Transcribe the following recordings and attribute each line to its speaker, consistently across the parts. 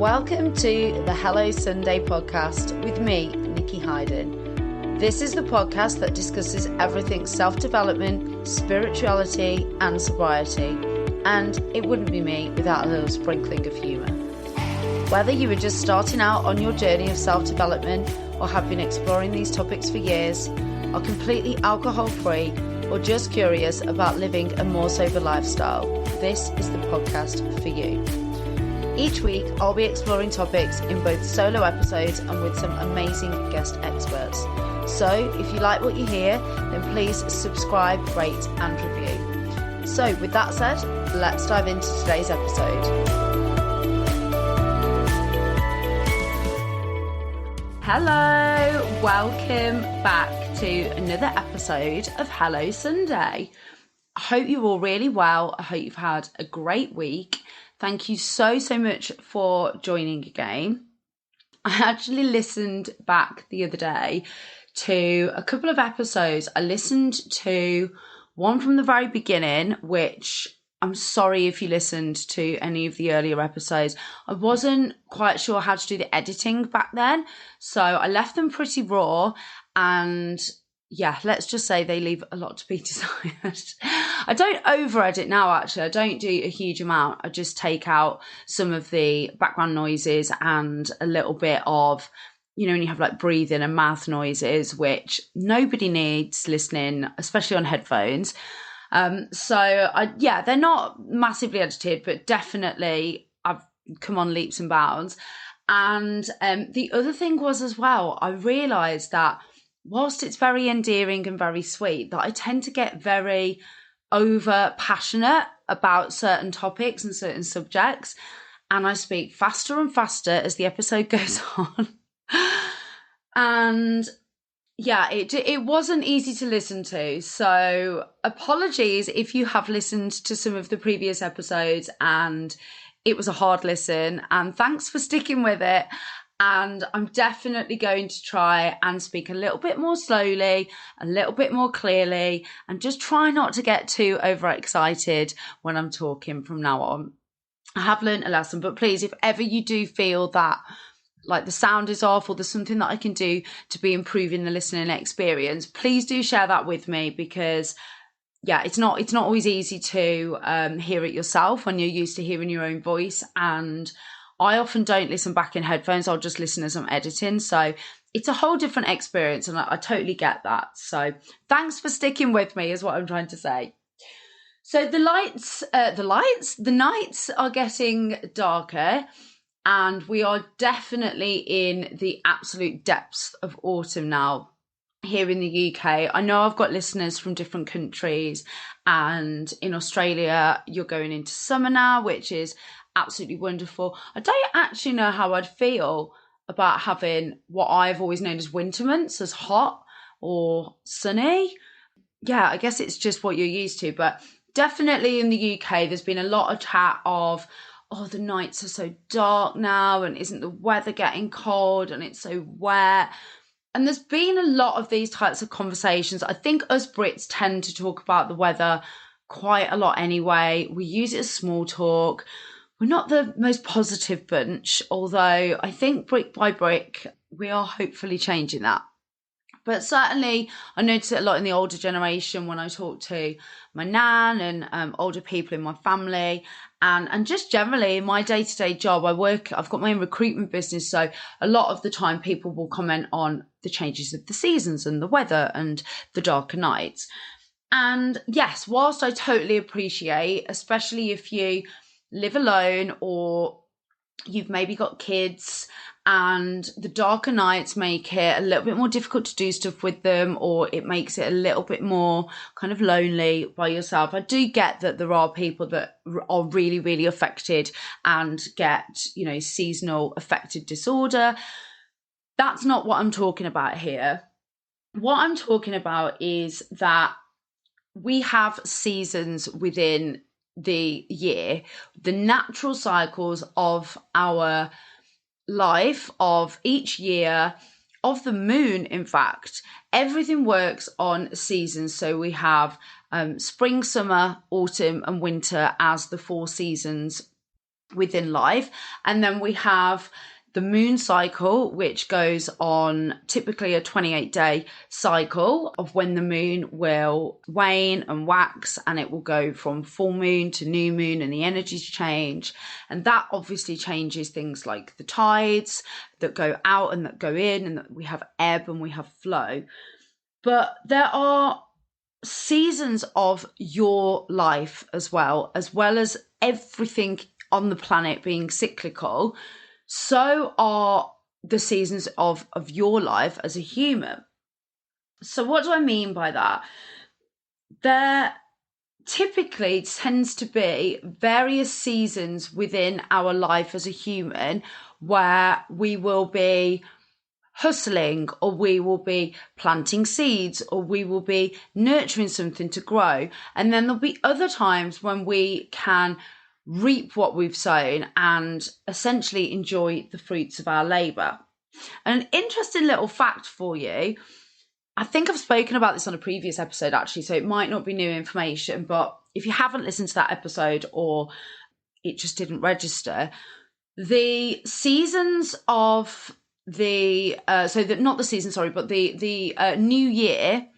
Speaker 1: Welcome to the Hello Sunday podcast with me, Nikki Hayden. This is the podcast that discusses everything self-development, spirituality and sobriety. And it wouldn't be me without a little sprinkling of humour. Whether you are just starting out on your journey of self-development or have been exploring these topics for years, are completely alcohol-free or just curious about living a more sober lifestyle, this is the podcast for you. Each week, I'll be exploring topics in both solo episodes and with some amazing guest experts. So if you like what you hear, then please subscribe, rate and review. So with that said, let's dive into today's episode. Hello, welcome back to another episode of Hello Sunday. I hope you're all really well. I hope you've had a great week. Thank you so much for joining again. I actually listened back the other day to a couple of episodes. I listened to one from the very beginning, which I'm sorry if you listened to any of the earlier episodes. I wasn't quite sure how to do the editing back then, so I left them pretty raw, and yeah, let's just say they leave a lot to be desired. I don't over edit now, actually. I don't do a huge amount. I just take out some of the background noises and a little bit of, you know, when you have like breathing and mouth noises, which nobody needs listening, especially on headphones. They're not massively edited, but definitely I've come on leaps and bounds. And the other thing was as well, I realised that whilst it's very endearing and very sweet, that I tend to get very over passionate about certain topics and certain subjects, and I speak faster and faster as the episode goes on. And yeah, it wasn't easy to listen to, so apologies if you have listened to some of the previous episodes and it was a hard listen, and thanks for sticking with it. And I'm definitely going to try and speak a little bit more slowly, a little bit more clearly, and just try not to get too overexcited when I'm talking from now on. I have learned a lesson, but please, if ever you do feel that like the sound is off or there's something that I can do to be improving the listening experience, please do share that with me, because yeah, it's not always easy to hear it yourself when you're used to hearing your own voice. And I often don't listen back in headphones. I'll just listen as I'm editing. So it's a whole different experience, and I totally get that. So thanks for sticking with me is what I'm trying to say. So the nights are getting darker, and we are definitely in the absolute depths of autumn now here in the UK. I know I've got listeners from different countries, and in Australia, you're going into summer now, which is absolutely wonderful. I don't actually know how I'd feel about having what I've always known as winter months, as hot or sunny. Yeah, I guess it's just what you're used to. But definitely in the UK, there's been a lot of chat of, oh, the nights are so dark now, and isn't the weather getting cold, and it's so wet. And there's been a lot of these types of conversations. I think us Brits tend to talk about the weather quite a lot anyway. We use it as small talk. We're not the most positive bunch, although I think brick by brick, we are hopefully changing that. But certainly, I notice it a lot in the older generation when I talk to my nan and older people in my family. And just generally in my day-to-day job, I've got my own recruitment business. So a lot of the time people will comment on the changes of the seasons and the weather and the darker nights. And yes, whilst I totally appreciate, especially if you live alone or you've maybe got kids and the darker nights make it a little bit more difficult to do stuff with them, or it makes it a little bit more kind of lonely by yourself. I do get that there are people that are really, really affected and get, you know, seasonal affective disorder. That's not what I'm talking about here. What I'm talking about is that we have seasons within the year, the natural cycles of our life, of each year, of the moon. In fact, everything works on seasons. So we have spring, summer, autumn and winter as the 4 seasons within life. And then we have the moon cycle, which goes on typically a 28-day cycle of when the moon will wane and wax, and it will go from full moon to new moon and the energies change. And that obviously changes things like the tides that go out and that go in, and that we have ebb and we have flow. But there are seasons of your life as well as everything on the planet being cyclical. So are the seasons of your life as a human. So what do I mean by that? There typically tends to be various seasons within our life as a human where we will be hustling, or we will be planting seeds, or we will be nurturing something to grow. And then there'll be other times when we can reap what we've sown and essentially enjoy the fruits of our labour. And an interesting little fact for you, I think I've spoken about this on a previous episode actually, so it might not be new information, but if you haven't listened to that episode or it just didn't register, the seasons of the new year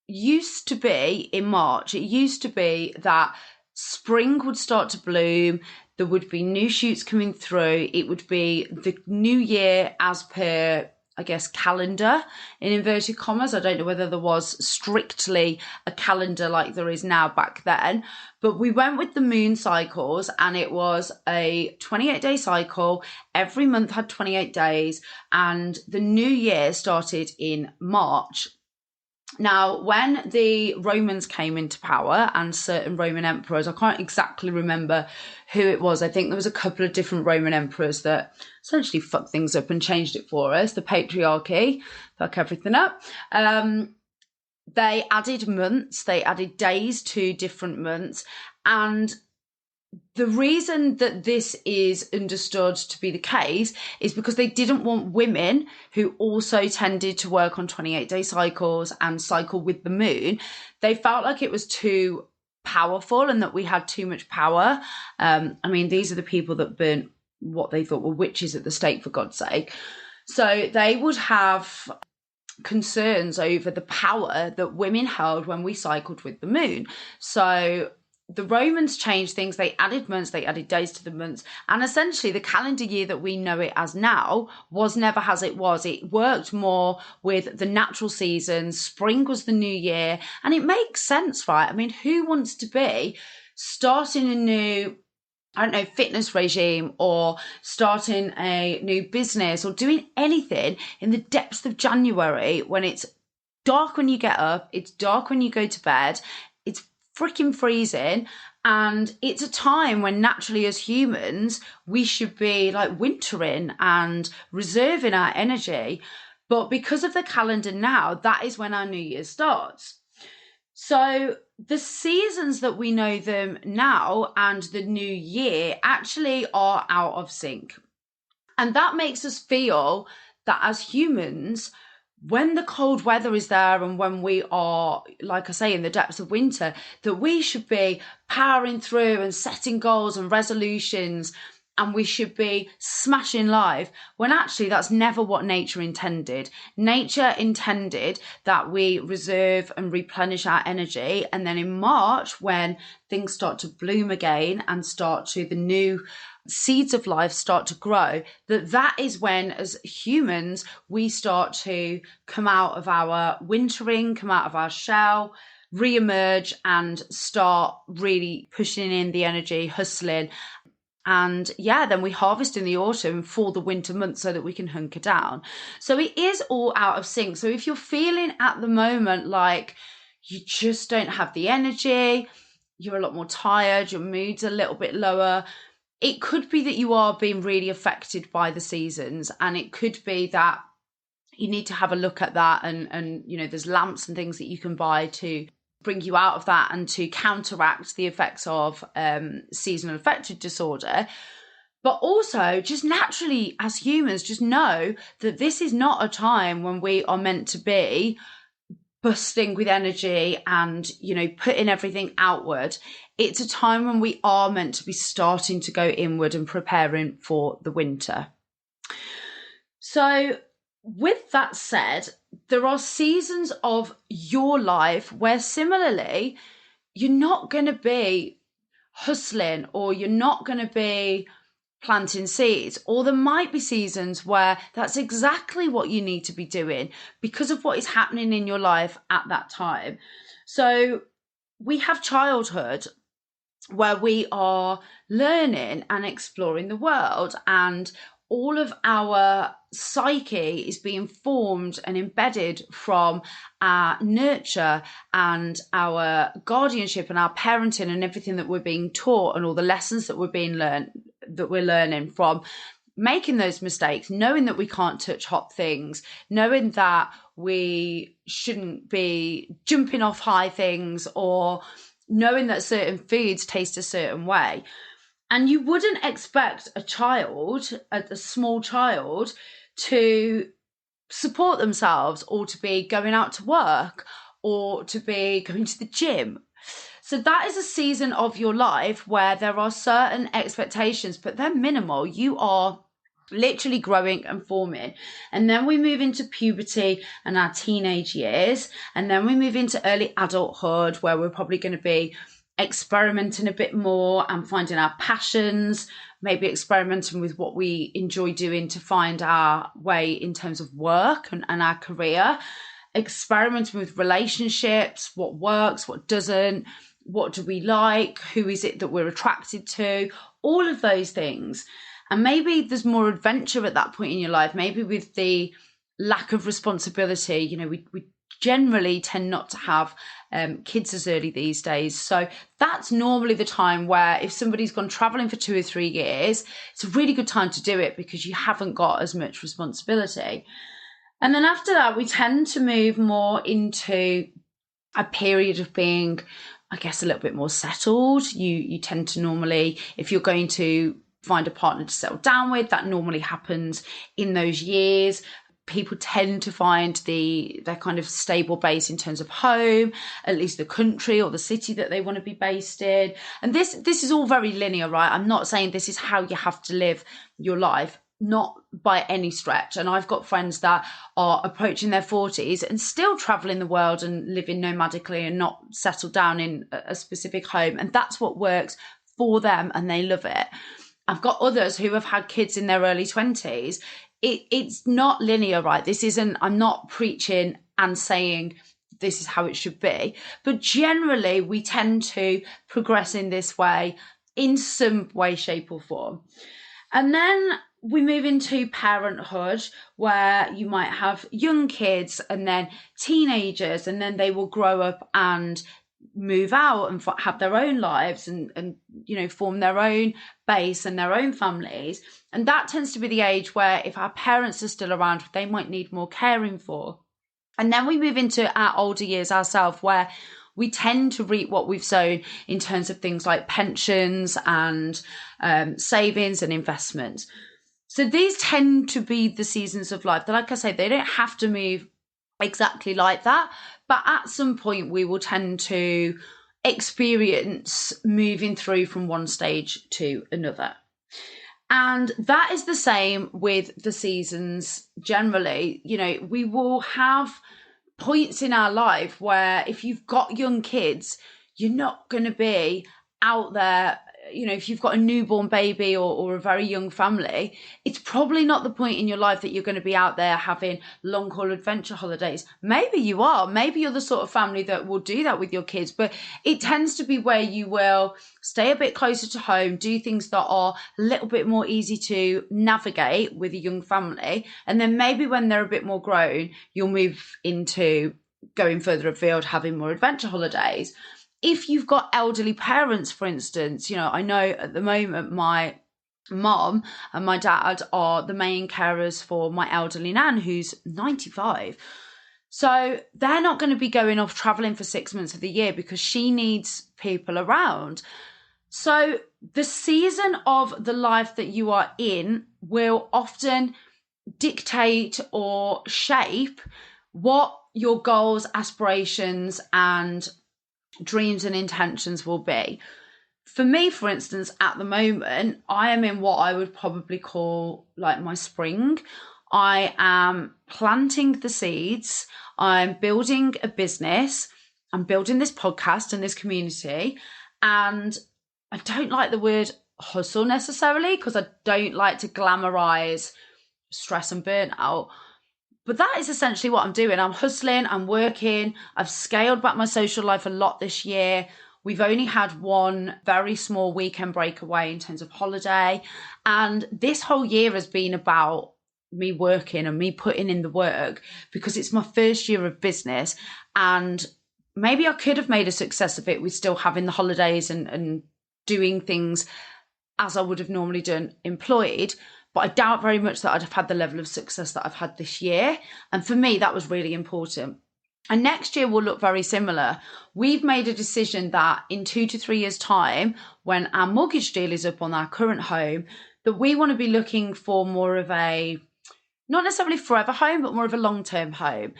Speaker 1: used to be in March. It used to be that spring would start to bloom, there would be new shoots coming through, it would be the new year as per, I guess, calendar in inverted commas. I don't know whether there was strictly a calendar like there is now back then, but we went with the moon cycles, and it was a 28-day cycle. Every month had 28 days, and the new year started in March. Now, when the Romans came into power and certain Roman emperors, I can't exactly remember who it was. I think there was a couple of different Roman emperors that essentially fucked things up and changed it for us. The patriarchy, fuck everything up. They added months, they added days to different months. And the reason that this is understood to be the case is because they didn't want women who also tended to work on 28-day cycles and cycle with the moon. They felt like it was too powerful and that we had too much power. I mean, these are the people that burnt what they thought were witches at the stake, for God's sake. So they would have concerns over the power that women held when we cycled with the moon. So the Romans changed things. They added months, they added days to the months. And essentially the calendar year that we know it as now was never as it was. It worked more with the natural seasons. Spring was the new year. And it makes sense, right? I mean, who wants to be starting a new, I don't know, fitness regime or starting a new business or doing anything in the depths of January when it's dark when you get up, it's dark when you go to bed, it's freaking freezing, and it's a time when naturally as humans we should be like wintering and reserving our energy. But because of the calendar now, that is when our new year starts. So the seasons that we know them now and the new year actually are out of sync. And that makes us feel that as humans, when the cold weather is there and when we are, like I say, in the depths of winter, that we should be powering through and setting goals and resolutions, and we should be smashing life, when actually that's never what nature intended. Nature intended that we reserve and replenish our energy, and then in March, when things start to bloom again and the new seeds of life start to grow, that is when as humans we start to come out of our wintering, come out of our shell, re-emerge and start really pushing in the energy, hustling. And then we harvest in the autumn for the winter months so that we can hunker down. So it is all out of sync. So if you're feeling at the moment like you just don't have the energy, you're a lot more tired, your mood's a little bit lower, it could be that you are being really affected by the seasons, and it could be that you need to have a look at that, and you know, there's lamps and things that you can buy to bring you out of that and to counteract the effects of seasonal affective disorder. But also just naturally as humans, just know that this is not a time when we are meant to be busting with energy and, you know, putting everything outward. It's a time when we are meant to be starting to go inward and preparing for the winter. So with that said, there are seasons of your life where similarly, you're not going to be hustling, or you're not going to be planting seeds, or there might be seasons where that's exactly what you need to be doing because of what is happening in your life at that time. So we have childhood where we are learning and exploring the world, and all of our psyche is being formed and embedded from our nurture and our guardianship and our parenting and everything that we're being taught, and all the lessons that we're learning from making those mistakes, knowing that we can't touch hot things, knowing that we shouldn't be jumping off high things, or knowing that certain foods taste a certain way. And you wouldn't expect a small child, to support themselves, or to be going out to work, or to be going to the gym. So that is a season of your life where there are certain expectations, but they're minimal. You are literally growing and forming. And then we move into puberty and our teenage years. And then we move into early adulthood, where we're probably going to be experimenting a bit more and finding our passions, maybe experimenting with what we enjoy doing to find our way in terms of work and our career, experimenting with relationships, what works, what doesn't, what do we like, who is it that we're attracted to, all of those things. And maybe there's more adventure at that point in your life, maybe with the lack of responsibility. You know, we generally tend not to have kids as early these days. So that's normally the time where if somebody's gone traveling for 2 or 3 years, it's a really good time to do it because you haven't got as much responsibility. And then after that, we tend to move more into a period of being, I guess, a little bit more settled. You tend to normally, if you're going to find a partner to settle down with, that normally happens in those years. People tend to find their kind of stable base in terms of home, at least the country or the city that they want to be based in. And this is all very linear, right? I'm not saying this is how you have to live your life, not by any stretch. And I've got friends that are approaching their 40s and still traveling the world and living nomadically and not settled down in a specific home. And that's what works for them and they love it. I've got others who have had kids in their early 20s. It's not linear, right? This isn't, I'm not preaching and saying this is how it should be, but generally we tend to progress in this way in some way, shape or form. And then we move into parenthood, where you might have young kids and then teenagers, and then they will grow up and move out and have their own lives and you know, form their own base and their own families. And that tends to be the age where if our parents are still around, they might need more caring for. And then we move into our older years ourselves, where we tend to reap what we've sown in terms of things like pensions and savings and investments. So these tend to be the seasons of life that, like I say, they don't have to move exactly like that, but at some point we will tend to experience moving through from one stage to another. And that is the same with the seasons generally. You know, we will have points in our life where if you've got young kids, you're not going to be out there. You know, if you've got a newborn baby or a very young family, it's probably not the point in your life that you're going to be out there having long haul adventure holidays. Maybe you are. Maybe you're the sort of family that will do that with your kids, but it tends to be where you will stay a bit closer to home, do things that are a little bit more easy to navigate with a young family. And then maybe when they're a bit more grown, you'll move into going further afield, having more adventure holidays. If you've got elderly parents, for instance, you know, I know at the moment my mom and my dad are the main carers for my elderly nan, who's 95. So they're not going to be going off traveling for 6 months of the year because she needs people around. So the season of the life that you are in will often dictate or shape what your goals, aspirations, and dreams and intentions will be. for me, for instance, at the moment, I am in what I would probably call like my spring. I am planting the seeds. I'm building a business. I'm building this podcast and this community. And I don't like the word hustle necessarily because I don't like to glamorize stress and burnout. But that is essentially what I'm doing. I'm hustling, I'm working. I've scaled back my social life a lot this year. We've only had one very small weekend breakaway in terms of holiday. And this whole year has been about me working and me putting in the work because it's my first year of business. And maybe I could have made a success of it with still having the holidays and doing things as I would have normally done employed. But I doubt very much that I'd have had the level of success that I've had this year. And for me, that was really important. And next year will look very similar. We've made a decision that in 2 to 3 years' time, when our mortgage deal is up on our current home, that we want to be looking for more of a, not necessarily forever home, but more of a long-term home.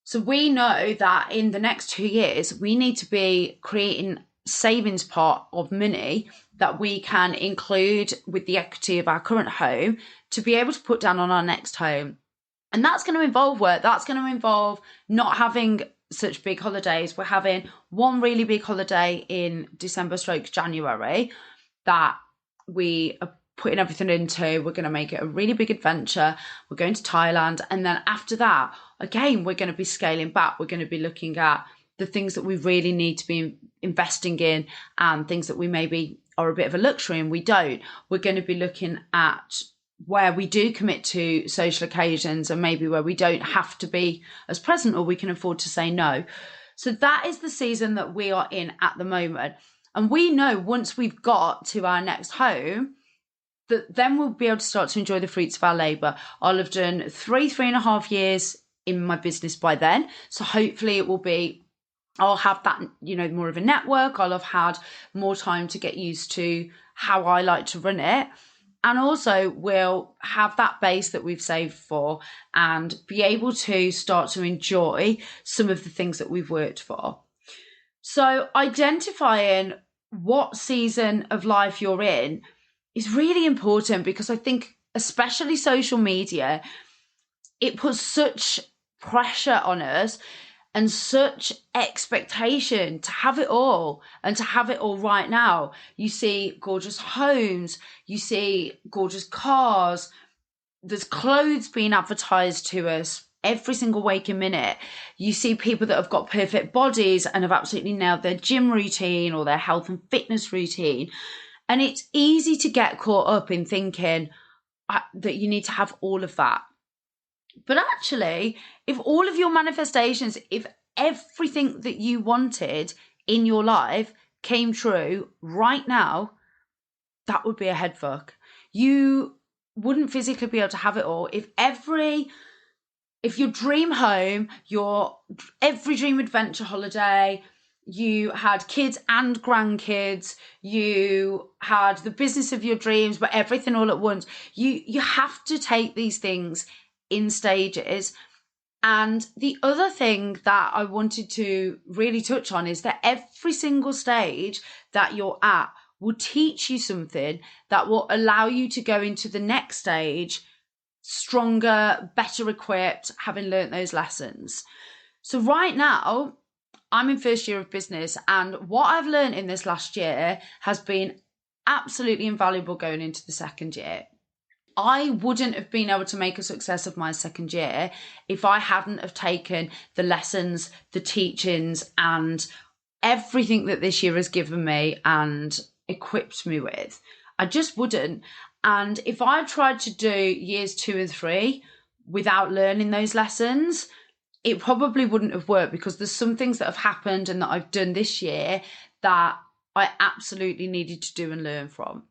Speaker 1: So we know that in the next 2 years, we need to be creating savings pot of money that we can include with the equity of our current home to be able to put down on our next home. And that's going to involve work. That's going to involve not having such big holidays. We're having one really big holiday in December/January that we are putting everything into. We're going to make it a really big adventure. We're going to Thailand. And then after that, again, we're going to be scaling back. We're going to be looking at the things that we really need to be investing in and things that we maybe are a bit of a luxury and we don't. We're going to be looking at where we do commit to social occasions and maybe where we don't have to be as present or we can afford to say no. So that is the season that we are in at the moment. And we know once we've got to our next home, that then we'll be able to start to enjoy the fruits of our labour. I'll have done 3.5 years in my business by then. So hopefully it will be, I'll have that, more of a network. I'll have had more time to get used to how I like to run it. And also we'll have that base that we've saved for and be able to start to enjoy some of the things that we've worked for. So identifying what season of life you're in is really important because I think especially social media, it puts such pressure on us and such expectation to have it all and to have it all right now. You see gorgeous homes, you see gorgeous cars, there's clothes being advertised to us every single waking minute. You see people that have got perfect bodies and have absolutely nailed their gym routine or their health and fitness routine. And it's easy to get caught up in thinking that you need to have all of that. But actually, if all of your manifestations, if everything that you wanted in your life came true right now, that would be a head fuck. You wouldn't physically be able to have it all. If your dream home, your every dream adventure holiday, you had kids and grandkids, you had the business of your dreams, but everything all at once, you have to take these things in stages. And the other thing that I wanted to really touch on is that every single stage that you're at will teach you something that will allow you to go into the next stage stronger, better equipped, having learnt those lessons. So right now, I'm in first year of business, and what I've learned in this last year has been absolutely invaluable going into the second year. I wouldn't have been able to make a success of my second year if I hadn't have taken the lessons, the teachings, and everything that this year has given me and equipped me with. I just wouldn't. And if I tried to do years 2 and 3 without learning those lessons, it probably wouldn't have worked because there's some things that have happened and that I've done this year that I absolutely needed to do and learn from.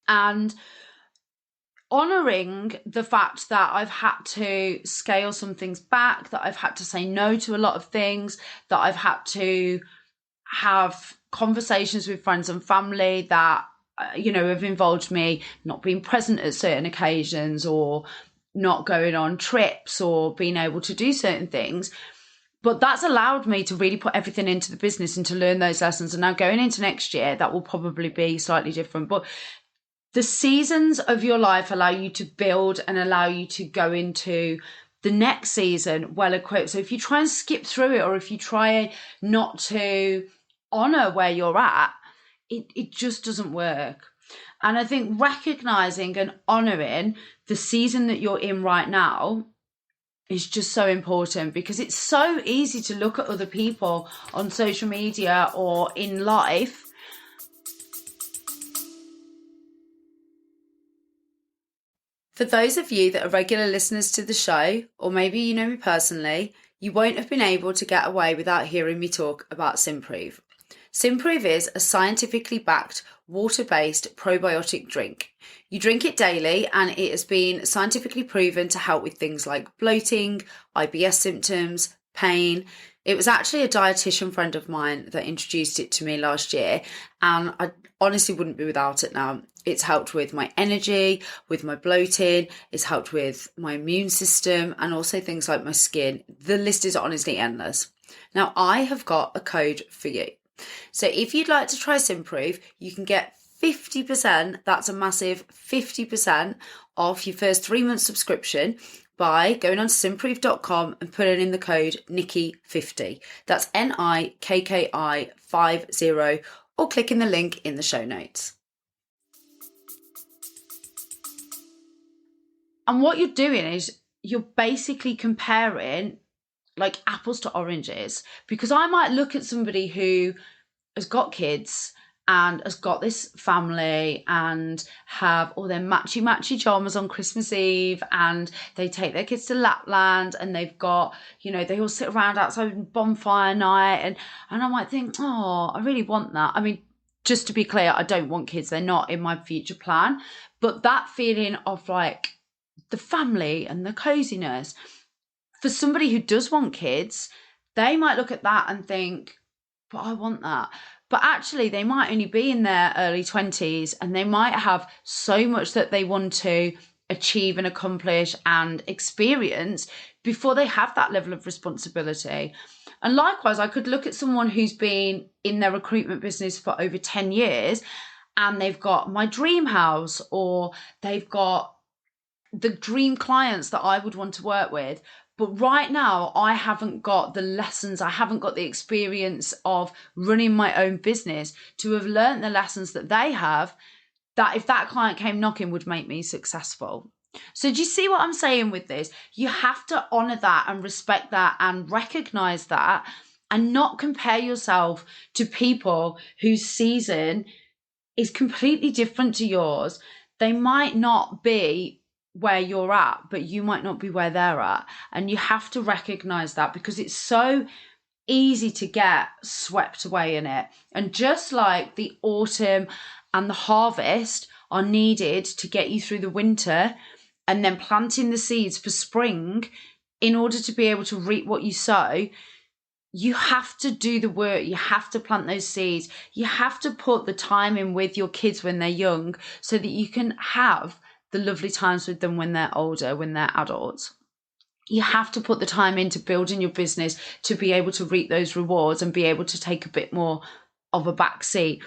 Speaker 1: And honouring the fact that I've had to scale some things back, that I've had to say no to a lot of things, that I've had to have conversations with friends and family that, have involved me not being present at certain occasions or not going on trips or being able to do certain things. But that's allowed me to really put everything into the business and to learn those lessons. And now going into next year, that will probably be slightly different. But the seasons of your life allow you to build and allow you to go into the next season well equipped. So if you try and skip through it, or if you try not to honor where you're at, it just doesn't work. And I think recognizing and honoring the season that you're in right now is just so important, because it's so easy to look at other people on social media or in life. For those of you that are regular listeners to the show, or maybe you know me personally, you won't have been able to get away without hearing me talk about Simprove. Simprove is a scientifically backed, water-based probiotic drink. You drink it daily and it has been scientifically proven to help with things like bloating, IBS symptoms, pain. It was actually a dietitian friend of mine that introduced it to me last year, and I honestly wouldn't be without it now. It's helped with my energy, with my bloating, it's helped with my immune system, and also things like my skin. The list is honestly endless. Now, I have got a code for you. So if you'd like to try Simprove, you can get 50%, that's a massive 50% off your first 3-month subscription by going on to simprove.com and putting in the code Nikki50. That's NIKKI50, or clicking the link in the show notes. And what you're doing is you're basically comparing like apples to oranges, because I might look at somebody who has got kids and has got this family and have all their matchy pajamas on Christmas Eve, and they take their kids to Lapland, and they've got, you know, they all sit around outside bonfire night, and I might think, oh, I really want that. I mean, just to be clear, I don't want kids. They're not in my future plan. But that feeling of like the family and the coziness, for somebody who does want kids, they might look at that and think, but I want that. But actually, they might only be in their early 20s, and they might have so much that they want to achieve and accomplish and experience before they have that level of responsibility. And likewise, I could look at someone who's been in their recruitment business for over 10 years, and they've got my dream house, or they've got the dream clients that I would want to work with. But right now, I haven't got the lessons, I haven't got the experience of running my own business to have learned the lessons that they have, that if that client came knocking would make me successful. So do you see what I'm saying with this? You have to honour that and respect that and recognise that, and not compare yourself to people whose season is completely different to yours. They might not be where you're at, but you might not be where they're at. And you have to recognize that, because it's so easy to get swept away in it. And just like the autumn and the harvest are needed to get you through the winter, and then planting the seeds for spring in order to be able to reap what you sow, you have to do the work. You have to plant those seeds. You have to put the time in with your kids when they're young, so that you can have the lovely times with them when they're older, when they're adults. You have to put the time into building your business to be able to reap those rewards and be able to take a bit more of a back seat.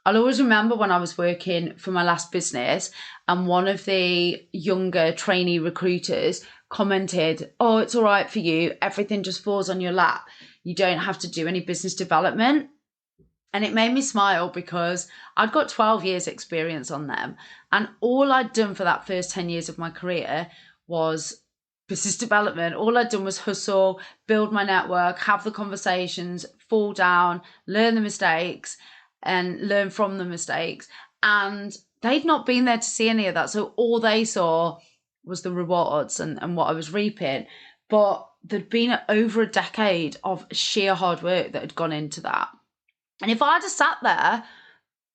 Speaker 1: I'll always remember when I was working for my last business, and one of the younger trainee recruiters commented, oh, it's all right for you. Everything just falls on your lap. You don't have to do any business development. And it made me smile, because I'd got 12 years experience on them. And all I'd done for that first 10 years of my career was business development. All I'd done was hustle, build my network, have the conversations, fall down, learn the mistakes and learn from the mistakes. And they'd not been there to see any of that. So all they saw was the rewards and what I was reaping. But there'd been over a decade of sheer hard work that had gone into that. And if I'd have sat there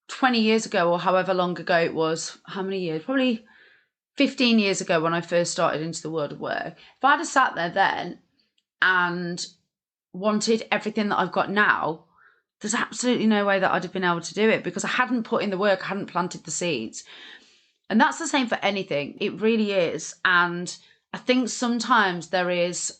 Speaker 1: 20 years ago, or however long ago it was, how many years? Probably 15 years ago when I first started into the world of work. If I'd have sat there then and wanted everything that I've got now, there's absolutely no way that I'd have been able to do it, because I hadn't put in the work, I hadn't planted the seeds. And that's the same for anything. It really is. And I think sometimes there is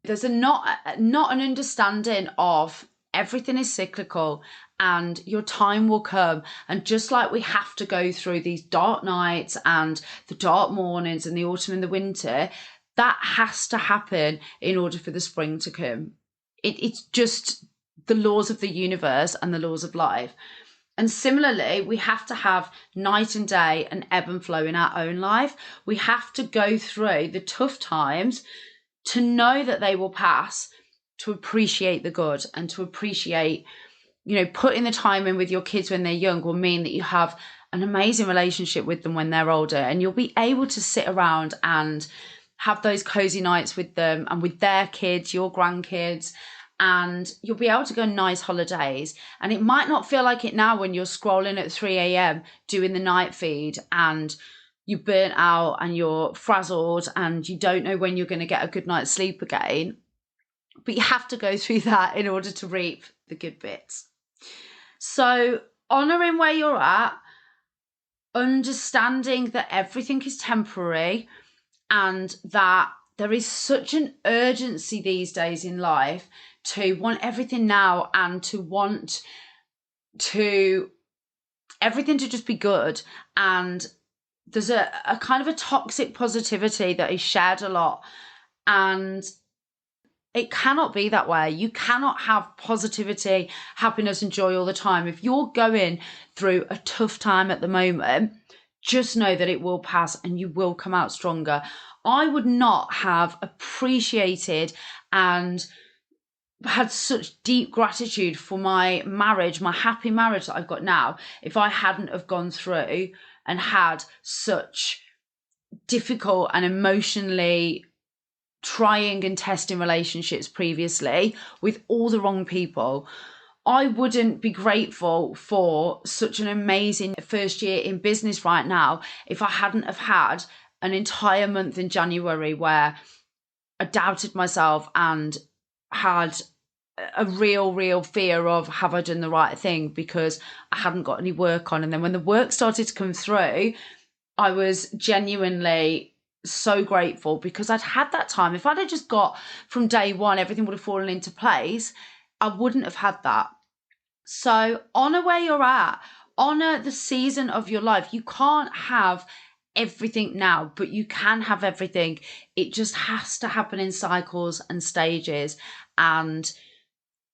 Speaker 1: there's not an understanding of everything is cyclical and your time will come. And just like we have to go through these dark nights and the dark mornings and the autumn and the winter, that has to happen in order for the spring to come. It's just the laws of the universe and the laws of life. And similarly, we have to have night and day and ebb and flow in our own life. We have to go through the tough times to know that they will pass, to appreciate the good, and to appreciate, putting the time in with your kids when they're young will mean that you have an amazing relationship with them when they're older, and you'll be able to sit around and have those cozy nights with them and with their kids, your grandkids, and you'll be able to go on nice holidays. And it might not feel like it now when you're scrolling at 3 a.m. doing the night feed and you're burnt out and you're frazzled and you don't know when you're going to get a good night's sleep again. But you have to go through that in order to reap the good bits. So honouring where you're at, understanding that everything is temporary and that there is such an urgency these days in life to want everything now and to want to everything to just be good. And there's a kind of a toxic positivity that is shared a lot. And it cannot be that way. You cannot have positivity, happiness and joy all the time. If you're going through a tough time at the moment, just know that it will pass and you will come out stronger. I would not have appreciated and had such deep gratitude for my marriage, my happy marriage that I've got now, if I hadn't have gone through and had such difficult and emotionally trying and testing relationships previously with all the wrong people. I wouldn't be grateful for such an amazing first year in business right now if I hadn't have had an entire month in January where I doubted myself and had a real fear of, have I done the right thing, because I hadn't got any work on. And then when the work started to come through, I was genuinely so grateful because I'd had that time. If I'd have just got from day one, everything would have fallen into place. I wouldn't have had that. So honour where you're at, honour the season of your life. You can't have everything now, but you can have everything. It just has to happen in cycles and stages. And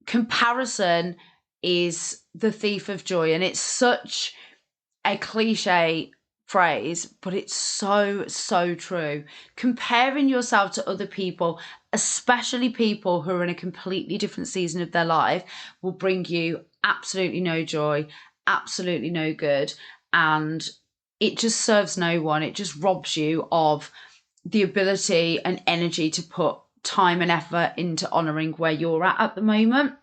Speaker 1: comparison is the thief of joy. And it's such a cliche phrase, but it's so true. Comparing yourself to other people, especially people who are in a completely different season of their life, will bring you absolutely no joy, absolutely no good, and it just serves no one. It just robs you of the ability and energy to put time and effort into honouring where you're at the moment.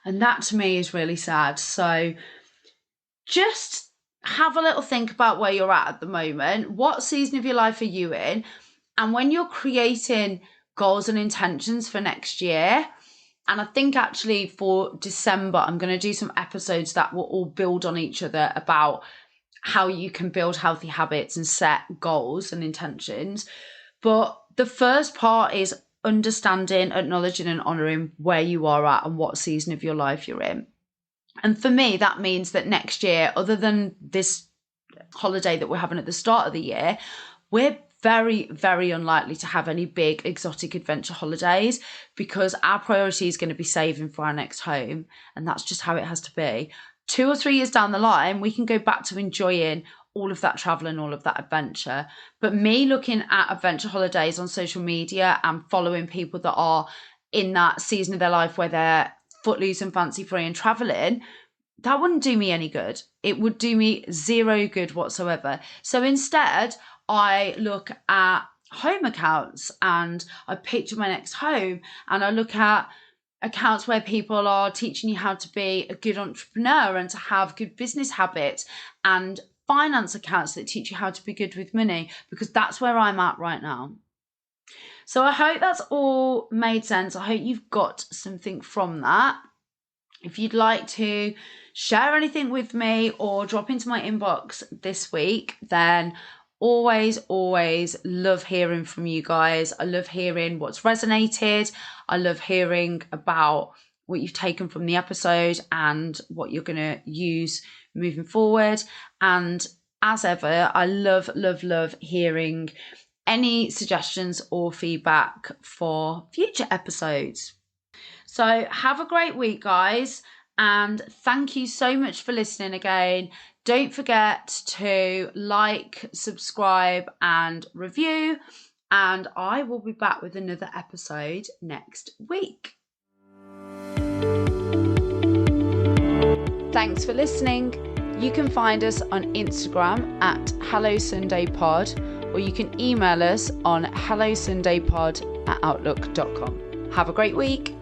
Speaker 1: And that to me is really sad. So just have a little think about where you're at the moment. What season of your life are you in? And when you're creating goals and intentions for next year, and I think actually for December, I'm going to do some episodes that will all build on each other about how you can build healthy habits and set goals and intentions. But the first part is understanding, acknowledging and honouring where you are at and what season of your life you're in. And for me, that means that next year, other than this holiday that we're having at the start of the year, we're very unlikely to have any big exotic adventure holidays because our priority is going to be saving for our next home. And that's just how it has to be. 2 or 3 years down the line, we can go back to enjoying all of that travel and all of that adventure. But me looking at adventure holidays on social media and following people that are in that season of their life where they're footloose and fancy free and traveling, that wouldn't do me any good. It would do me zero good whatsoever. So instead, I look at home accounts and I picture my next home, and I look at accounts where people are teaching you how to be a good entrepreneur and to have good business habits, and finance accounts that teach you how to be good with money, because that's where I'm at right now. So I hope that's all made sense. I hope you've got something from that. If you'd like to share anything with me or drop into my inbox this week, then always love hearing from you guys. I love hearing what's resonated. I love hearing about what you've taken from the episode and what you're going to use moving forward. And as ever, I love hearing any suggestions or feedback for future episodes. So have a great week, guys. And thank you so much for listening again. Don't forget to like, subscribe, and review. And I will be back with another episode next week. Thanks for listening. You can find us on Instagram at HelloSundayPod, or you can email us on hellosundaypod@outlook.com. Have a great week.